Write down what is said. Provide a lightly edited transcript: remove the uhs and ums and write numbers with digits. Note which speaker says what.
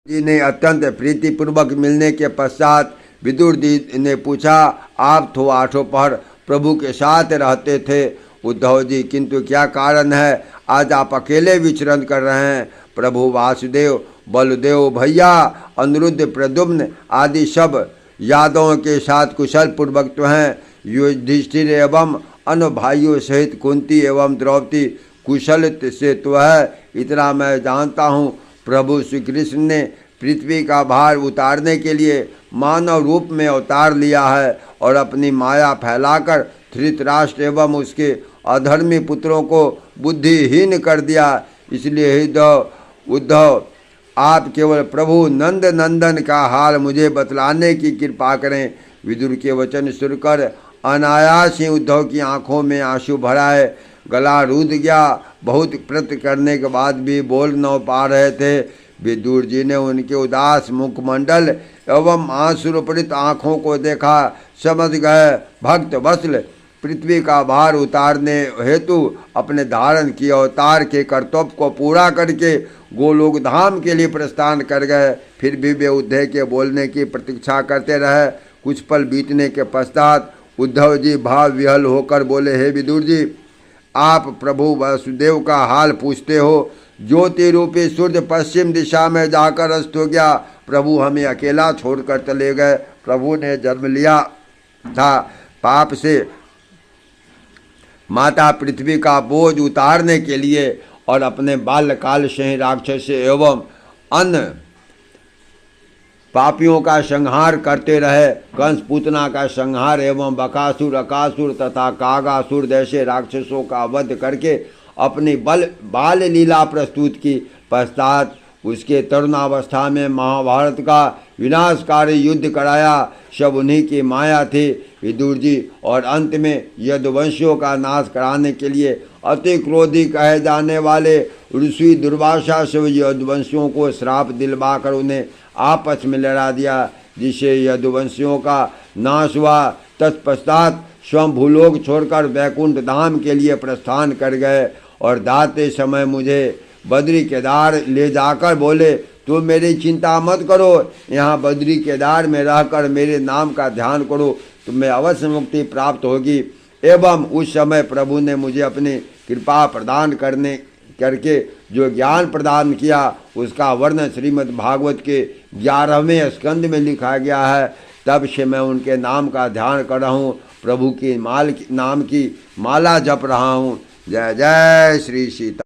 Speaker 1: जी ने अत्यंत प्रीतिपूर्वक मिलने के पश्चात विदुर जी ने पूछा, आप तो आठों पहर प्रभु के साथ रहते थे उद्धव जी, किंतु क्या कारण है आज आप अकेले विचरण कर रहे हैं? प्रभु वासुदेव, बलदेव भैया, अनिरुद्ध, प्रद्युम्न आदि सब यादवों के साथ कुशल पूर्वक तो हैं। युधिष्ठिर एवं अन्य भाइयों सहित कुंती एवं द्रौपदी कुशल से तो है, इतना मैं जानता हूँ। प्रभु श्री कृष्ण ने पृथ्वी का भार उतारने के लिए मानव रूप में अवतार लिया है और अपनी माया फैलाकर धृतराष्ट्र एवं उसके अधर्मी पुत्रों को बुद्धिहीन कर दिया। इसलिए उद्धव आप केवल प्रभु नंद नंदन का हाल मुझे बतलाने की कृपा करें। विदुर के वचन सुनकर अनायास ही उद्धव की आंखों में आंसू भराए, गला रूंध गया। बहुत प्रयत्न करने के बाद भी बोल न पा रहे थे। विदुर जी ने उनके उदास मुखमंडल एवं आंसुरूपरित आँखों को देखा, समझ गए भक्त वत्सल पृथ्वी का भार उतारने हेतु अपने धारण किए अवतार के कर्तव्य को पूरा करके गोलोक धाम के लिए प्रस्थान कर गए। फिर भी वे उद्धव के बोलने की प्रतीक्षा करते रहे। कुछ पल बीतने के पश्चात उद्धव जी भाव विहल होकर बोले, हे विदुर जी, आप प्रभु वसुदेव का हाल पूछते हो। ज्योति रूपी सूर्य पश्चिम दिशा में जाकर अस्त हो गया। प्रभु हमें अकेला छोड़कर चले गए। प्रभु ने जन्म लिया था पाप से माता पृथ्वी का बोझ उतारने के लिए और अपने बाल्यकाल से ही राक्षस एवं अन्य पापियों का संहार करते रहे। कंस पूतना का संहार एवं बकासुर, अकासुर तथा कागासुर जैसे राक्षसों का वध करके अपनी बाल लीला प्रस्तुत की। पश्चात उसके तरुणावस्था में महाभारत का विनाशकारी युद्ध कराया। सब उन्हीं की माया थी विदुर जी। और अंत में यदुवंशियों का नाश कराने के लिए अति क्रोधी कहे जाने वाले ऋषि दुर्वासा से यदुवंशियों को श्राप दिलवाकर उन्हें आपस में लड़ा दिया, जिससे यदुवंशियों का नाश हुआ। तत्पश्चात स्वयं भूलोक छोड़कर वैकुंठ धाम के लिए प्रस्थान कर गए और जाते समय मुझे बद्री केदार ले जाकर बोले, तुम मेरी चिंता मत करो, यहाँ बद्री केदार में रहकर मेरे नाम का ध्यान करो, तुम्हें अवश्य मुक्ति प्राप्त होगी। एवं उस समय प्रभु ने मुझे अपनी कृपा प्रदान करके जो ज्ञान प्रदान किया उसका वर्णन श्रीमद् भागवत के 11वें स्कंद में लिखा गया है। तब से मैं उनके नाम का ध्यान कर रहा हूँ, प्रभु की नाम की माला जप रहा हूँ। जय जय श्री सीता।